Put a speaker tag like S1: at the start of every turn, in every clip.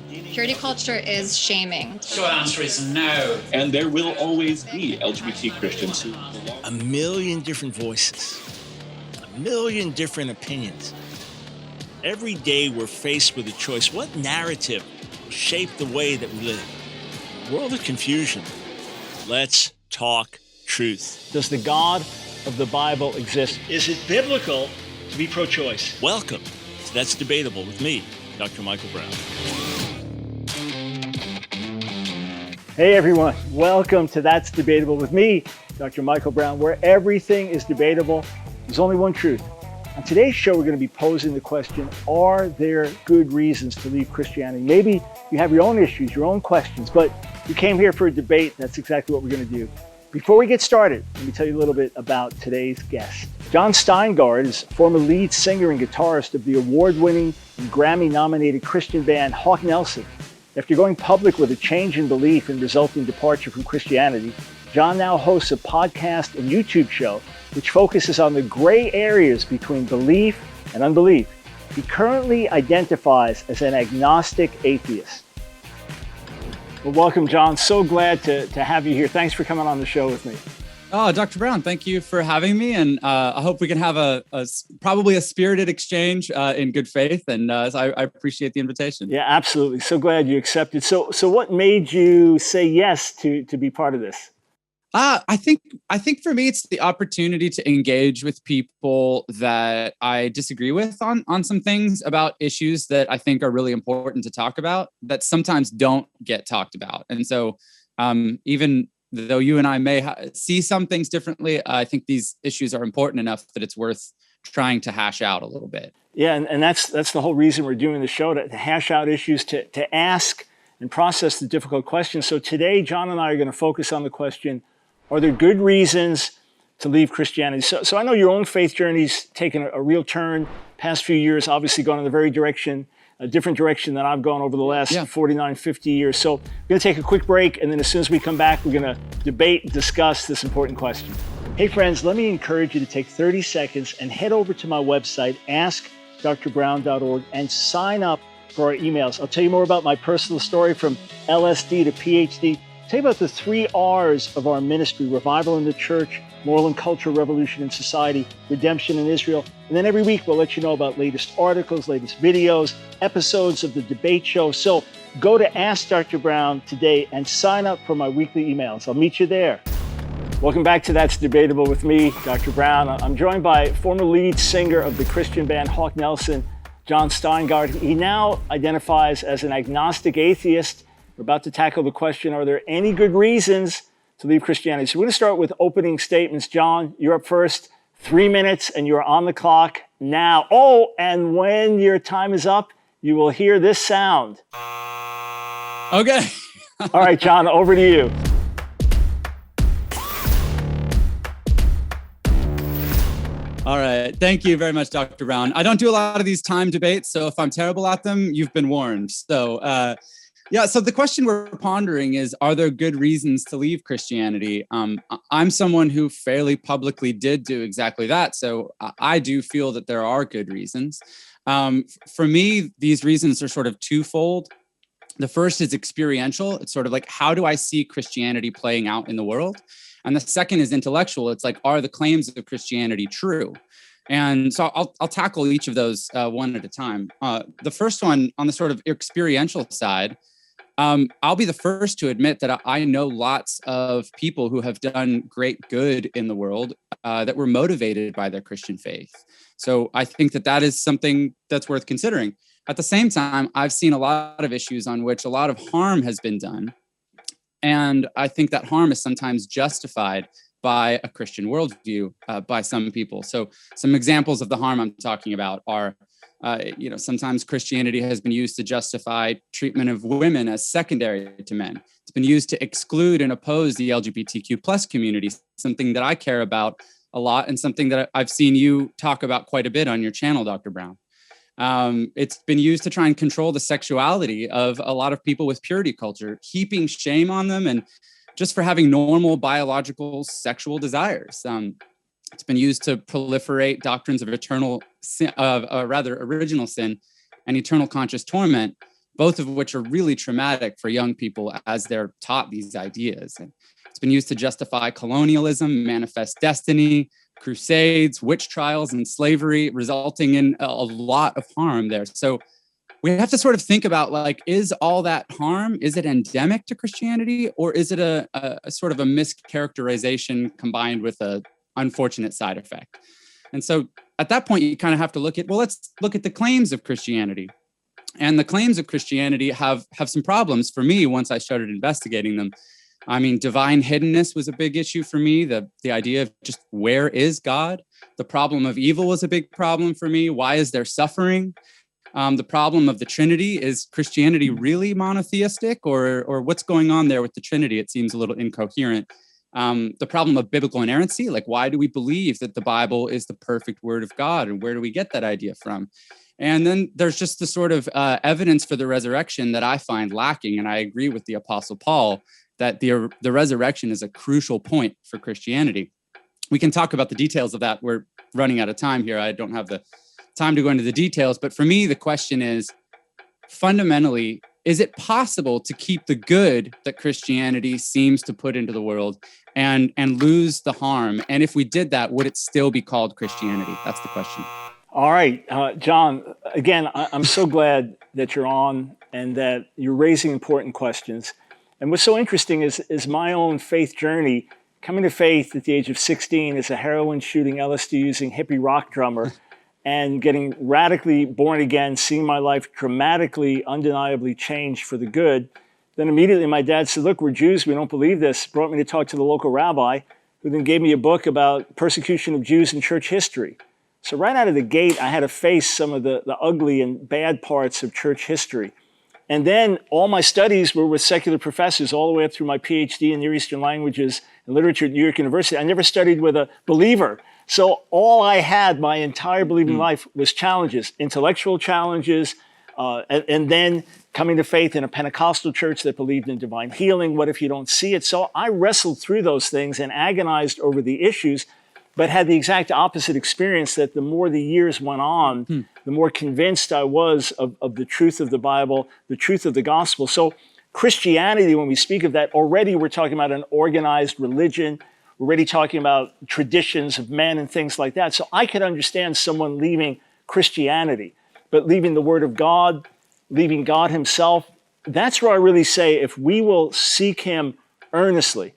S1: Purity culture is shaming.
S2: Short answer is no.
S3: And there will always be LGBT Christians who belong.
S4: A million different voices, a million different opinions. Every day we're faced with a choice. What narrative will shape the way that we live? A world of confusion. Let's talk truth. Does the God of the Bible exist? Is it biblical to be pro-choice? Welcome to That's Debatable with me, Dr. Michael Brown. Hey everyone, welcome to That's Debatable with me, Dr. Michael Brown, where everything is debatable. There's only one truth. On today's show, we're going to be posing the question, are there good reasons to leave Christianity? Maybe you have your own issues, your own questions, but you came here for a debate. That's exactly what we're going to do. Before we get started, let me tell you a little bit about today's guest. John Steingard is former lead singer and guitarist of the award-winning and Grammy-nominated Christian band Hawk Nelson. After going public with a change in belief and resulting departure from Christianity, John now hosts a podcast and YouTube show which focuses on the gray areas between belief and unbelief. He currently identifies as an agnostic atheist. Well, welcome, John. So glad to have you here. Thanks for coming on the show with me.
S5: Oh, Dr. Brown, thank you for having me. And I hope we can have probably a spirited exchange in good faith. And so I appreciate the invitation.
S4: Yeah, absolutely. So glad you accepted. So what made you say yes to be part of this?
S5: I think for me, it's the opportunity to engage with people that I disagree with on some things about issues that I think are really important to talk about that sometimes don't get talked about. And so even though you and I may see some things differently, I think these issues are important enough that it's worth trying to hash out a little bit.
S4: Yeah, and that's the whole reason we're doing the show, to hash out issues, to ask and process the difficult questions. So today, John and I are going to focus on the question, are there good reasons to leave Christianity? So I know your own faith journey's taken a real turn past few years, obviously gone in a different direction than I've gone over the last 49, 50 years. So we're going to take a quick break, and then as soon as we come back, we're going to debate and discuss this important question. Hey friends, let me encourage you to take 30 seconds and head over to my website, AskDrBrown.org, and sign up for our emails. I'll tell you more about my personal story from LSD to PhD. I'll tell you about the 3 R's of our ministry: revival in the church, moral and cultural revolution in society, redemption in Israel. And then every week we'll let you know about latest articles, latest videos, episodes of the debate show. So go to Ask Dr. Brown today and sign up for my weekly emails. I'll meet you there. Welcome back to That's Debatable with me, Dr. Brown. I'm joined by former lead singer of the Christian band Hawk Nelson, John Steingard. He now identifies as an agnostic atheist. We're about to tackle the question, are there any good reasons to leave Christianity? So we're going to start with opening statements. John, you're up first. 3 minutes, and you're on the clock now. Oh, and when your time is up, you will hear this sound.
S5: Okay.
S4: All right, John, over to you.
S5: All right. Thank you very much, Dr. Brown. I don't do a lot of these time debates, so if I'm terrible at them, you've been warned. So, so the question we're pondering is, are there good reasons to leave Christianity? I'm someone who fairly publicly did do exactly that. So I do feel that there are good reasons. For me, these reasons are sort of twofold. The first is experiential. It's sort of like, how do I see Christianity playing out in the world? And the second is intellectual. It's like, are the claims of Christianity true? And so I'll tackle each of those one at a time. The first one, on the sort of experiential side, I'll be the first to admit that I know lots of people who have done great good in the world that were motivated by their Christian faith. So I think that is something that's worth considering. At the same time, I've seen a lot of issues on which a lot of harm has been done. And I think that harm is sometimes justified by a Christian worldview by some people. So some examples of the harm I'm talking about are sometimes Christianity has been used to justify treatment of women as secondary to men. It's been used to exclude and oppose the LGBTQ plus community, something that I care about a lot and something that I've seen you talk about quite a bit on your channel, Dr. Brown. It's been used to try and control the sexuality of a lot of people with purity culture, heaping shame on them and just for having normal biological sexual desires. It's been used to proliferate doctrines of eternal sin, original sin and eternal conscious torment both of which are really traumatic for young people as they're taught these ideas. And it's been used to justify colonialism, manifest destiny, crusades, witch trials, and slavery, resulting in a lot of harm there. So we have to sort of think about, like, is all that harm, is it endemic to Christianity, or is it a sort of a mischaracterization combined with an unfortunate side effect? And so at that point, you kind of have to look at, well, let's look at the claims of Christianity. And the claims of Christianity have some problems for me once I started investigating them. I mean, divine hiddenness was a big issue for me. The idea of just, where is God? The problem of evil was a big problem for me. Why is there suffering? The problem of the Trinity, is Christianity really monotheistic, or what's going on there with the Trinity? It seems a little incoherent. The problem of biblical inerrancy, like, why do we believe that the Bible is the perfect word of God, and where do we get that idea from? And then there's just the sort of evidence for the resurrection that I find lacking. And I agree with the Apostle Paul that the resurrection is a crucial point for Christianity. We can talk about the details of that. We're running out of time here. I don't have the time to go into the details. But for me, the question is, fundamentally, is it possible to keep the good that Christianity seems to put into the world and lose the harm? And if we did that, would it still be called Christianity? That's the question.
S4: All right, John, again, I'm so glad that you're on and that you're raising important questions. And what's so interesting is my own faith journey, coming to faith at the age of 16 as a heroin-shooting, LSD-using hippie rock drummer, and getting radically born again, seeing my life dramatically, undeniably change for the good. Then immediately my dad said, look, we're Jews, we don't believe this, brought me to talk to the local rabbi, who then gave me a book about persecution of Jews in church history. So right out of the gate, I had to face some of the ugly and bad parts of church history. And then all my studies were with secular professors all the way up through my PhD in Near Eastern languages and literature at New York University. I never studied with a believer. So all I had my entire believing life was challenges, intellectual challenges, and then coming to faith in a Pentecostal church that believed in divine healing. What if you don't see it? So I wrestled through those things and agonized over the issues, but had the exact opposite experience, that the more the years went on, the more convinced I was of the truth of the Bible, the truth of the gospel. So Christianity, when we speak of that, already we're talking about an organized religion. We're already talking about traditions of men and things like that. So I could understand someone leaving Christianity, but leaving the Word of God, leaving God himself. That's where I really say, if we will seek him earnestly,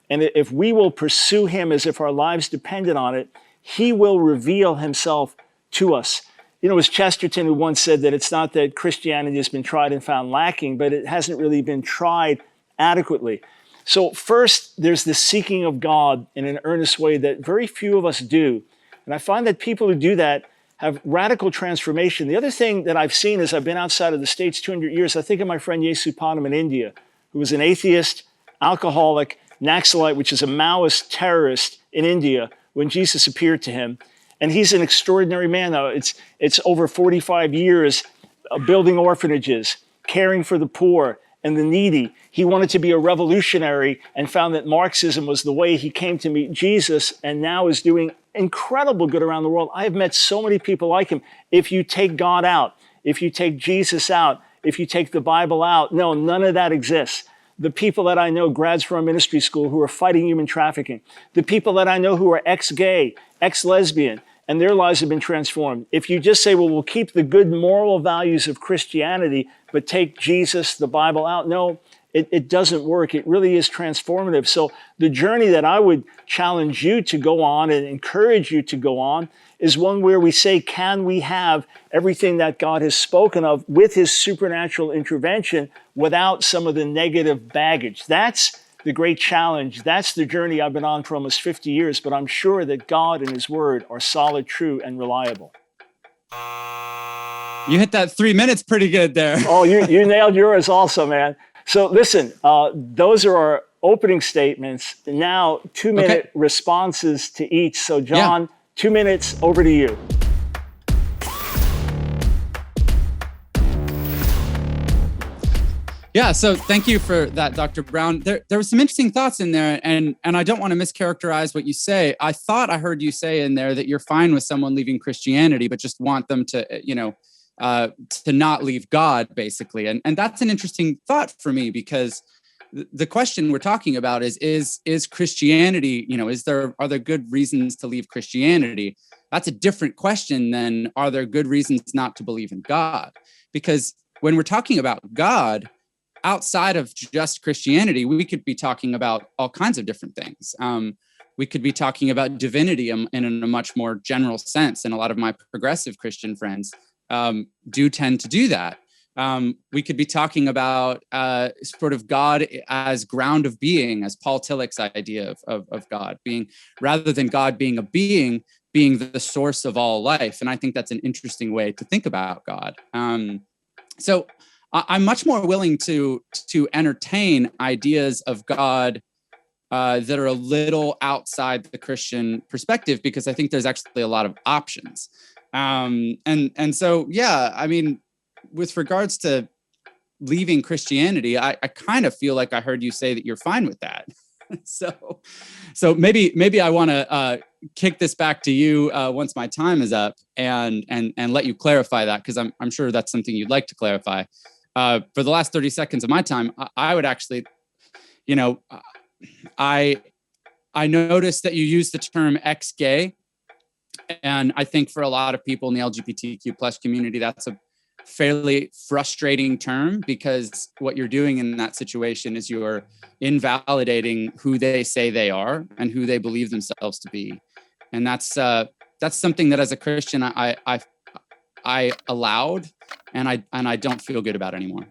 S4: and if we will pursue him as if our lives depended on it, he will reveal himself to us. You know, it was Chesterton who once said that it's not that Christianity has been tried and found lacking, but it hasn't really been tried adequately. So first, there's the seeking of God in an earnest way that very few of us do. And I find that people who do that have radical transformation. The other thing that I've seen as I've been outside of the States 200 years, I think of my friend Yesupanam in India, who was an atheist, alcoholic, Naxalite, which is a Maoist terrorist in India, when Jesus appeared to him. And he's an extraordinary man, though. It's over 45 years building orphanages, caring for the poor and the needy. He wanted to be a revolutionary and found that Marxism was the way. He came to meet Jesus and now is doing incredible good around the world. I have met so many people like him. If you take God out, if you take Jesus out, if you take the Bible out, no, none of that exists. The people that I know, grads from our ministry school, who are fighting human trafficking, the people that I know who are ex-gay, ex-lesbian, and their lives have been transformed. If you just say, well, we'll keep the good moral values of Christianity, but take Jesus, the Bible out, no, it doesn't work. It really is transformative. So the journey that I would challenge you to go on and encourage you to go on is one where we say, can we have everything that God has spoken of with his supernatural intervention without some of the negative baggage? That's the great challenge. That's the journey I've been on for almost 50 years, but I'm sure that God and his word are solid, true, and reliable.
S5: You hit that 3 minutes pretty good there.
S4: Oh, you nailed yours also, man. So listen, those are our opening statements. Now, 2-minute responses to each. So John, 2 minutes, over to you.
S5: Yeah, so thank you for that, Dr. Brown. There were some interesting thoughts in there, and I don't want to mischaracterize what you say. I thought I heard you say in there that you're fine with someone leaving Christianity, but just want them to, to not leave God, basically. And that's an interesting thought for me, because the question we're talking about is Christianity, are there good reasons to leave Christianity? That's a different question than, are there good reasons not to believe in God? Because when we're talking about God, outside of just Christianity, we could be talking about all kinds of different things. We could be talking about divinity in a much more general sense. And a lot of my progressive Christian friends do tend to do that. We could be talking about sort of God as ground of being, as Paul Tillich's idea of God being, rather than God being a being the source of all life. And I think that's an interesting way to think about God. So I'm much more willing to entertain ideas of God that are a little outside the Christian perspective, because I think there's actually a lot of options. And so, yeah, I mean, with regards to leaving Christianity, I kind of feel like I heard you say that you're fine with that. So maybe I want to kick this back to you once my time is up and let you clarify that, because I'm sure that's something you'd like to clarify. For the last 30 seconds of my time, I would actually, I noticed that you use the term ex-gay, and I think for a lot of people in the LGBTQ plus community, that's a fairly frustrating term, because what you're doing in that situation is you're invalidating who they say they are and who they believe themselves to be. And that's something that as a Christian, I allowed, and I don't feel good about anymore.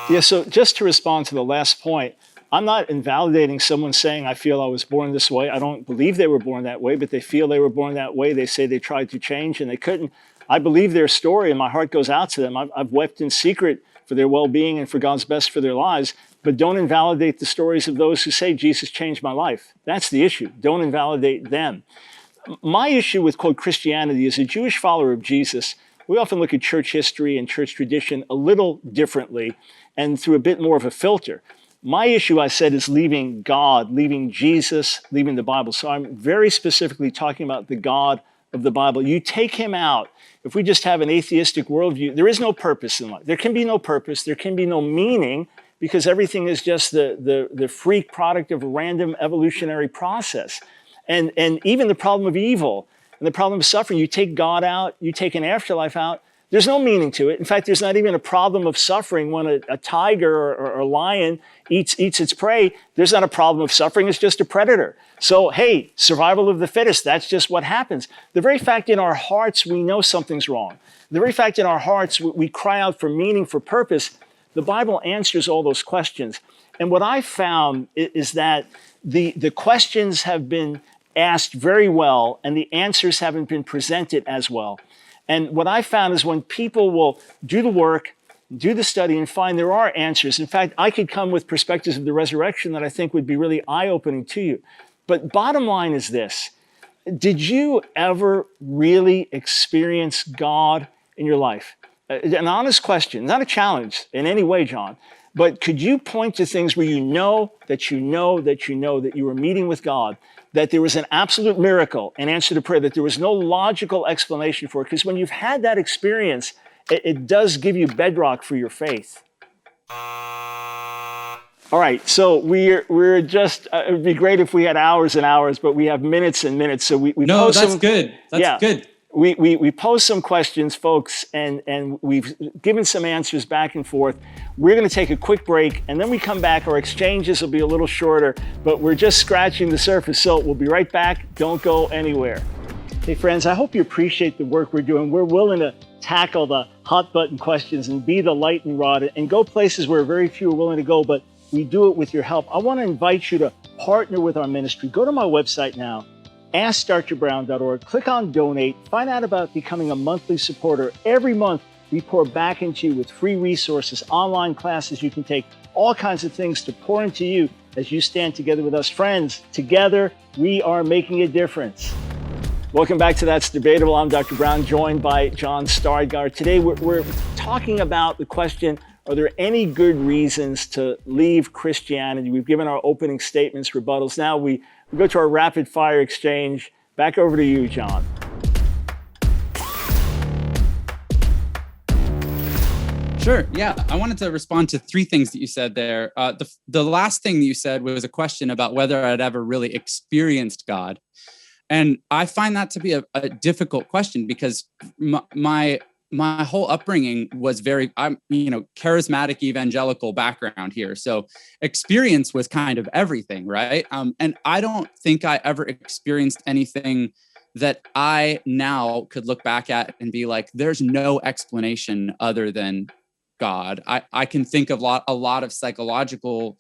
S4: Yeah, so just to respond to the last point, I'm not invalidating someone saying, I feel I was born this way. I don't believe they were born that way, but they feel they were born that way. They say they tried to change and they couldn't. I believe their story and my heart goes out to them. I've wept in secret for their well-being and for God's best for their lives, but don't invalidate the stories of those who say, Jesus changed my life. That's the issue. Don't invalidate them. My issue with, quote, Christianity, as a Jewish follower of Jesus, we often look at church history and church tradition a little differently and through a bit more of a filter. My issue, I said, is leaving God, leaving Jesus, leaving the Bible. So I'm very specifically talking about the God of the Bible. You take him out. If we just have an atheistic worldview, there is no purpose in life. There can be no purpose. There can be no meaning, because everything is just the freak product of a random evolutionary process. And even the problem of evil and the problem of suffering, you take God out, you take an afterlife out, there's no meaning to it. In fact, there's not even a problem of suffering when a tiger or a lion eats its prey. There's not a problem of suffering. It's just a predator. So, hey, survival of the fittest, that's just what happens. The very fact in our hearts we know something's wrong, the very fact in our hearts we cry out for meaning, for purpose, the Bible answers all those questions. And what I found is that the questions have been asked very well and the answers haven't been presented as well. And what I found is when people will do the work, do the study, and find there are answers. In fact, I could come with perspectives of the resurrection that I think would be really eye-opening to you. But bottom line is this. Did you ever really experience God in your life? An honest question, not a challenge in any way, John. But could you point to things where you know that you were meeting with God, that there was an absolute miracle, an answer to prayer, that there was no logical explanation for it? Because when you've had that experience, it does give you bedrock for your faith. All right, so we're just, it would be great if we had hours and hours, but we have minutes and minutes. So we
S5: no, that's good. That's good.
S4: We posed some questions, folks, and we've given some answers back and forth. We're going to take a quick break, and then we come back. Our exchanges will be a little shorter, but we're just scratching the surface. So we'll be right back. Don't go anywhere. Hey, friends, I hope you appreciate the work we're doing. We're willing to tackle the hot button questions and be the lightning rod and go places where very few are willing to go, but we do it with your help. I want to invite you to partner with our ministry. Go to my website now, AskDrBrown.org. Click on Donate. Find out about becoming a monthly supporter. Every month, we pour back into you with free resources, online classes you can take, all kinds of things to pour into you as you stand together with us. Friends, together, we are making a difference. Welcome back to That's Debatable. I'm Dr. Brown, joined by John Steingard. Today, we're talking about the question, are there any good reasons to leave Christianity? We've given our opening statements, rebuttals. Now we go to our rapid fire exchange. Back over to you, John.
S5: Sure. Yeah. I wanted to respond to three things that you said there. The last thing that you said was a question about whether I'd ever really experienced God. And I find that to be a difficult question because my whole upbringing was charismatic evangelical background here. So experience was kind of everything, right? And I don't think I ever experienced anything that I now could look back at and be like, there's no explanation other than God. I can think of a lot of psychological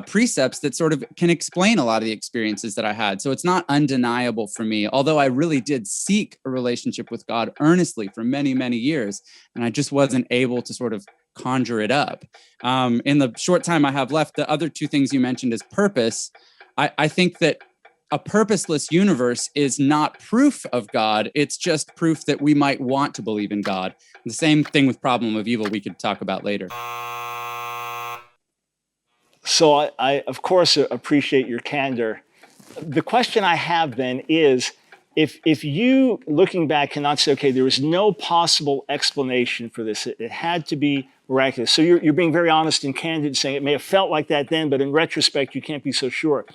S5: precepts that sort of can explain a lot of the experiences that I had. So it's not undeniable for me, although I really did seek a relationship with God earnestly for many, many years. And I just wasn't able to sort of conjure it up. In the short time I have left, the other two things you mentioned is purpose. I think that a purposeless universe is not proof of God. It's just proof that we might want to believe in God. The same thing with problem of evil we could talk about later.
S4: So I of course, appreciate your candor. The question I have then is, if you, looking back, cannot say, okay, there was no possible explanation for this, it had to be miraculous. So you're being very honest and candid, saying it may have felt like that then, but in retrospect, you can't be so sure.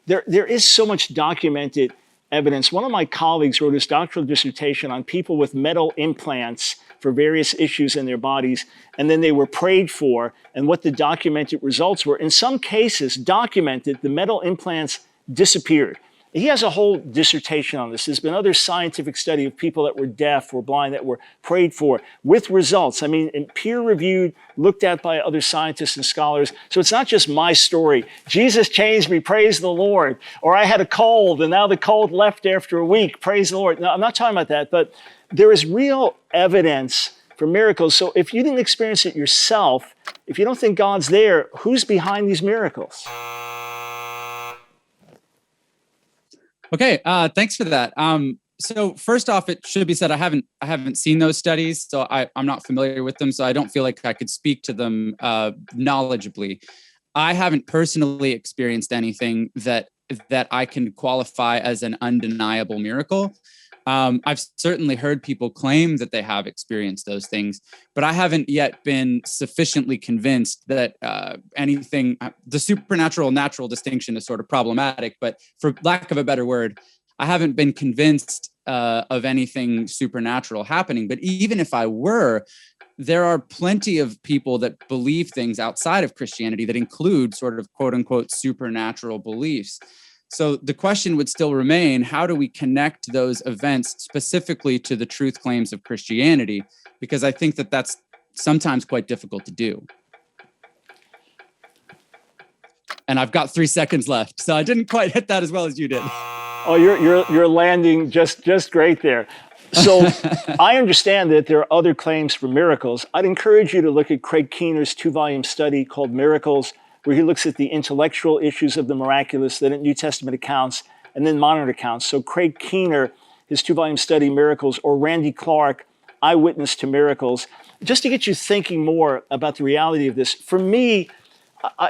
S4: There is so much documented evidence. One of my colleagues wrote his doctoral dissertation on people with metal implants for various issues in their bodies, and then they were prayed for, and what the documented results were. In some cases, documented, the metal implants disappeared. He has a whole dissertation on this. There's been other scientific study of people that were deaf or blind that were prayed for with results. I mean, peer-reviewed, looked at by other scientists and scholars. So it's not just my story. Jesus changed me, praise the Lord. Or I had a cold and now the cold left after a week, praise the Lord. No, I'm not talking about that, but there is real evidence for miracles. So if you didn't experience it yourself, if you don't think God's there, who's behind these miracles?
S5: Okay, thanks for that. So first off, it should be said I haven't seen those studies, so I'm not familiar with them, so I don't feel like I could speak to them knowledgeably. I haven't personally experienced anything that I can qualify as an undeniable miracle. I've certainly heard people claim that they have experienced those things, but I haven't yet been sufficiently convinced that anything, the supernatural natural distinction is sort of problematic, but for lack of a better word, I haven't been convinced of anything supernatural happening. But even if I were, there are plenty of people that believe things outside of Christianity that include sort of quote unquote supernatural beliefs. So the question would still remain, how do we connect those events specifically to the truth claims of Christianity? Because I think that that's sometimes quite difficult to do. And I've got 3 seconds left, so I didn't quite hit that as well as you did.
S4: Oh, you're landing just great there. So I understand that there are other claims for miracles. I'd encourage you to look at Craig Keener's 2-volume study called Miracles, where he looks at the intellectual issues of the miraculous, then at New Testament accounts, and then modern accounts. So Craig Keener, his 2-volume study, Miracles, or Randy Clark, Eyewitness to Miracles, just to get you thinking more about the reality of this. For me,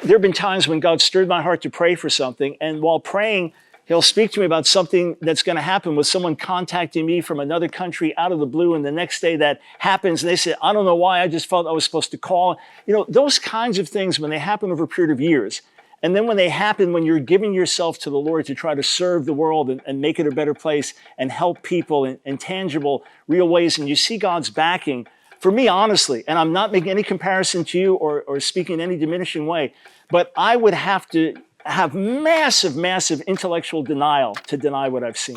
S4: there have been times when God stirred my heart to pray for something, and while praying, he'll speak to me about something that's going to happen with someone contacting me from another country out of the blue, and the next day that happens, and they say, I don't know why, I just felt I was supposed to call. You know, those kinds of things, when they happen over a period of years, and then when they happen when you're giving yourself to the Lord to try to serve the world and make it a better place and help people in tangible, real ways, and you see God's backing, for me, honestly, and I'm not making any comparison to you or speaking in any diminishing way, but I would have to have massive intellectual denial to deny what I've seen.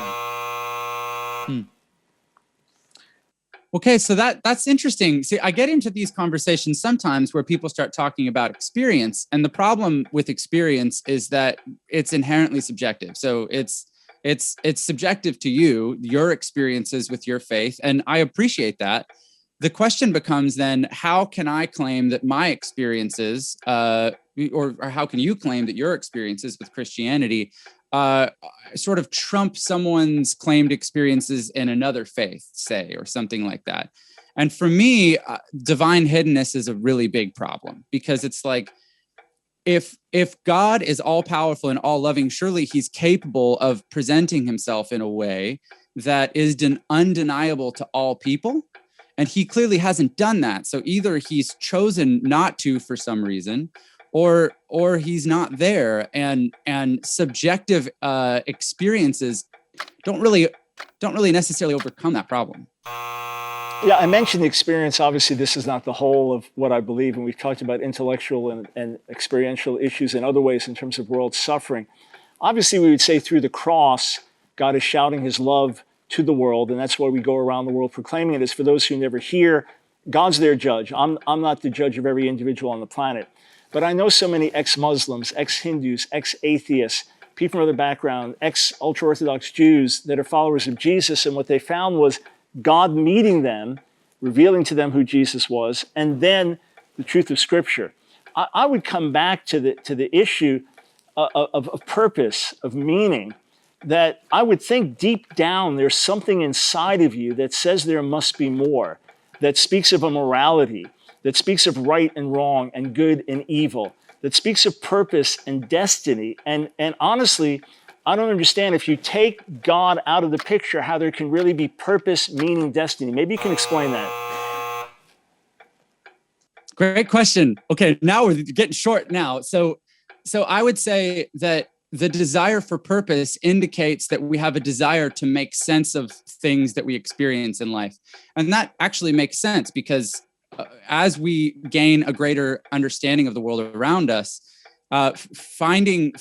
S5: Okay, so that's interesting. See, I get into these conversations sometimes where people start talking about experience, and the problem with experience is that it's inherently subjective. So it's subjective to you, your experiences with your faith, and I appreciate that. The question becomes then, how can I claim that my experiences, or how can you claim that your experiences with Christianity sort of trump someone's claimed experiences in another faith, say, or something like that? And for me, divine hiddenness is a really big problem, because it's like, if God is all powerful and all loving, surely he's capable of presenting himself in a way that is undeniable to all people. And he clearly hasn't done that. So either he's chosen not to for some reason, or he's not there. And subjective experiences don't really necessarily overcome that problem.
S4: Yeah, I mentioned the experience. Obviously, this is not the whole of what I believe, and we've talked about intellectual and experiential issues in other ways in terms of world suffering. Obviously, we would say through the cross, God is shouting his love to the world, and that's why we go around the world proclaiming it. As for those who never hear, God's their judge. I'm not the judge of every individual on the planet. But I know so many ex-Muslims, ex-Hindus, ex-atheists, people from other background, ex-ultra-Orthodox Jews that are followers of Jesus, and what they found was God meeting them, revealing to them who Jesus was, and then the truth of Scripture. I would come back to the issue of purpose, of meaning, that I would think deep down there's something inside of you that says there must be more, that speaks of a morality, that speaks of right and wrong and good and evil, that speaks of purpose and destiny. And honestly, I don't understand if you take God out of the picture, how there can really be purpose, meaning, destiny. Maybe you can explain that.
S5: Great question. Okay, now we're getting short now. So I would say that the desire for purpose indicates that we have a desire to make sense of things that we experience in life. And that actually makes sense because as we gain a greater understanding of the world around us, finding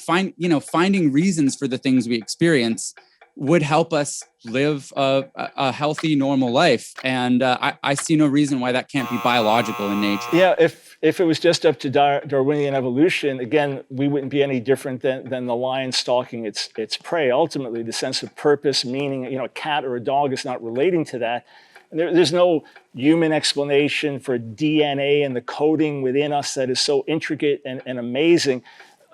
S5: reasons for the things we experience would help us live a healthy, normal life. And I see no reason why that can't be biological in nature.
S4: Yeah, if it was just up to Darwinian evolution, again, we wouldn't be any different than the lion stalking its prey. Ultimately, the sense of purpose, meaning, a cat or a dog is not relating to that. There's no human explanation for DNA and the coding within us that is so intricate and amazing.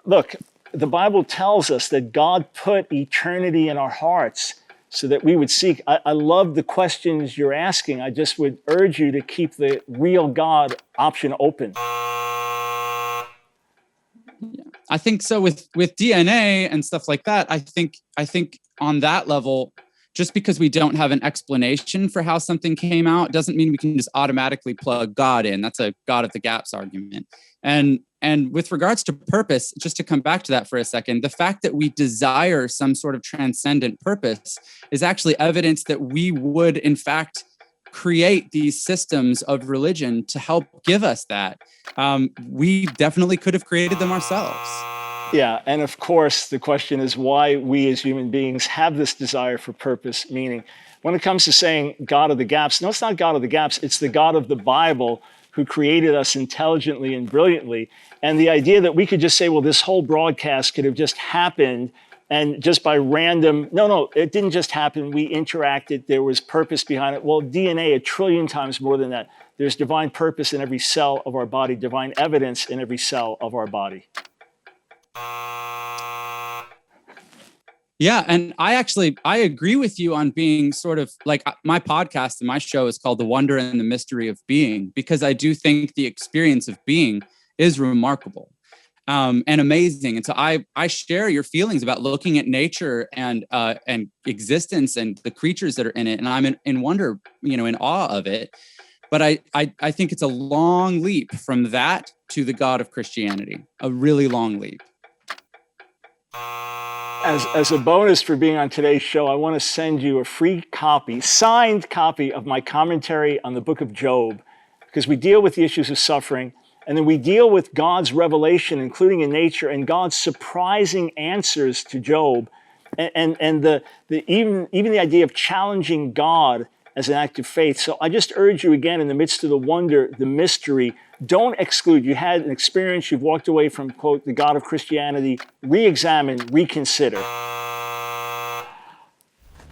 S4: Look, the Bible tells us that God put eternity in our hearts so that we would seek. I love the questions you're asking. I just would urge you to keep the real God option open.
S5: I think so with DNA and stuff like that. I think on that level, just because we don't have an explanation for how something came out doesn't mean we can just automatically plug God in. That's a God of the gaps argument. And with regards to purpose, just to come back to that for a second, the fact that we desire some sort of transcendent purpose is actually evidence that we would, in fact, create these systems of religion to help give us that. We definitely could have created them ourselves.
S4: Yeah, and of course, the question is why we as human beings have this desire for purpose, meaning. When it comes to saying God of the gaps, no, it's not God of the gaps, it's the God of the Bible who created us intelligently and brilliantly. And the idea that we could just say, well, this whole broadcast could have just happened and just by random, no, it didn't just happen. We interacted, there was purpose behind it. Well, DNA, 1 trillion times more than that. There's divine purpose in every cell of our body, divine evidence in every cell of our body.
S5: Yeah, and I agree with you on being sort of like my podcast and my show is called The Wonder and the Mystery of Being, because I do think the experience of being is remarkable and amazing. And so I share your feelings about looking at nature and existence and the creatures that are in it. And I'm in wonder, in awe of it. But I think it's a long leap from that to the God of Christianity, a really long leap.
S4: As a bonus for being on today's show, I want to send you a free copy, signed copy of my commentary on the book of Job, because we deal with the issues of suffering, and then we deal with God's revelation, including in nature, and God's surprising answers to Job, and even the idea of challenging God as an act of faith. So I just urge you again, in the midst of the wonder, the mystery, don't exclude. You had an experience, you've walked away from, quote, the God of Christianity, re-examine, reconsider.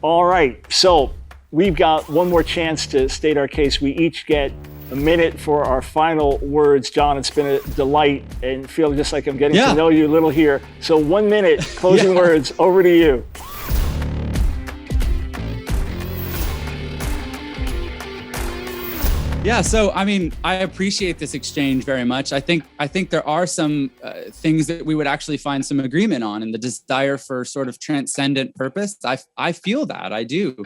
S4: All right, so we've got one more chance to state our case. We each get a minute for our final words. John, it's been a delight and feel just like I'm getting to know you a little here. So 1 minute, closing words, over to you.
S5: Yeah, so I appreciate this exchange very much. I think there are some things that we would actually find some agreement on, and the desire for sort of transcendent purpose. I feel that, I do.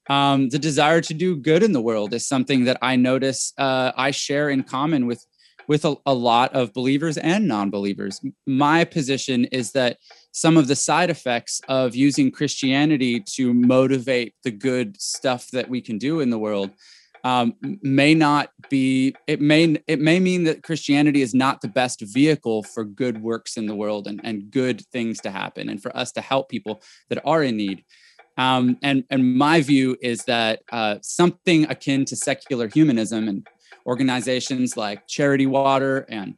S5: The desire to do good in the world is something that I notice I share in common with a lot of believers and non-believers. My position is that some of the side effects of using Christianity to motivate the good stuff that we can do in the world may not be, it may mean that Christianity is not the best vehicle for good works in the world and good things to happen and for us to help people that are in need. And my view is that something akin to secular humanism and organizations like Charity Water and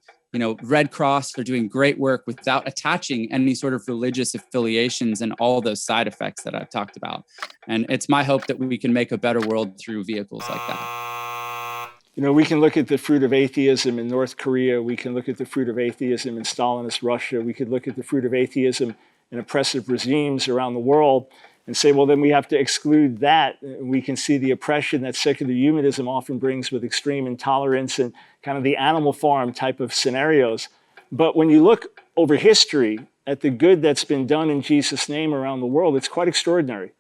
S5: Red Cross are doing great work without attaching any sort of religious affiliations and all those side effects that I've talked about. And it's my hope that we can make a better world through vehicles like that.
S4: We can look at the fruit of atheism in North Korea. We can look at the fruit of atheism in Stalinist Russia. We could look at the fruit of atheism in oppressive regimes around the world and say, well, then we have to exclude that. We can see the oppression that secular humanism often brings with extreme intolerance and kind of the animal farm type of scenarios. But when you look over history at the good that's been done in Jesus' name around the world, it's quite extraordinary.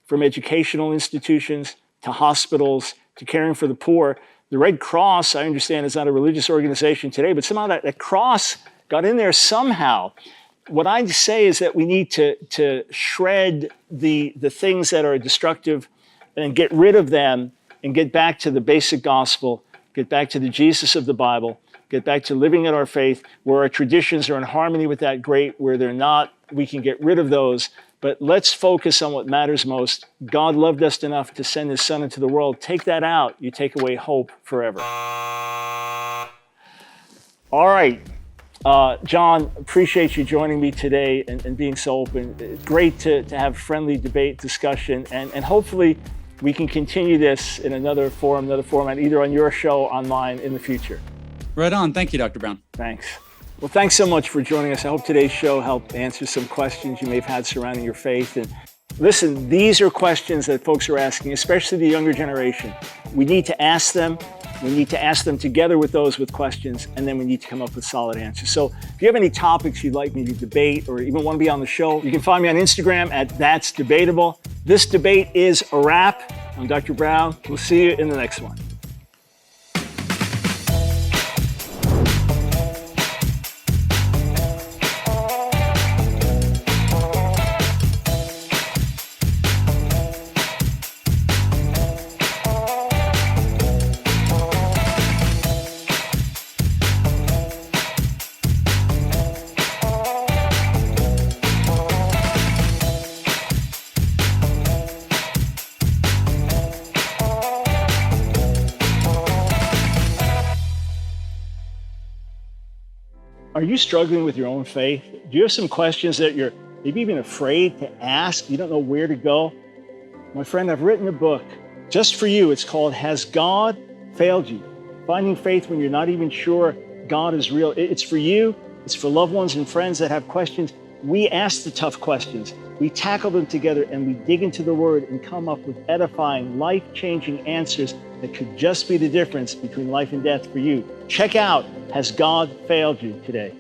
S4: From educational institutions to hospitals to caring for the poor. The Red Cross, I understand, is not a religious organization today, but somehow that cross got in there somehow. What I say is that we need to shred the things that are destructive and get rid of them and get back to the basic gospel, get back to the Jesus of the Bible, get back to living in our faith, where our traditions are in harmony with that great, where they're not, we can get rid of those. But let's focus on what matters most. God loved us enough to send his son into the world. Take that out, you take away hope forever. All right. John, appreciate you joining me today and being so open. It's great to have friendly debate discussion, and hopefully we can continue this in another format, either on your show or online in the future.
S5: Right on. Thank you, Dr. Brown.
S4: Thanks. Well, thanks so much for joining us. I hope today's show helped answer some questions you may have had surrounding your faith. And listen, these are questions that folks are asking, especially the younger generation. We need to ask them. We need to ask them together with those with questions, and then we need to come up with solid answers. So if you have any topics you'd like me to debate or even want to be on the show, you can find me on Instagram at That's Debatable. This debate is a wrap. I'm Dr. Brown. We'll see you in the next one. Are you struggling with your own faith? Do you have some questions that you're maybe even afraid to ask? You don't know where to go? My friend, I've written a book just for you. It's called Has God Failed You? Finding Faith When You're Not Even Sure God Is Real. It's for you. It's for loved ones and friends that have questions. We ask the tough questions. We tackle them together and we dig into the Word and come up with edifying, life-changing answers that could just be the difference between life and death for you. Check out Has God Failed You today?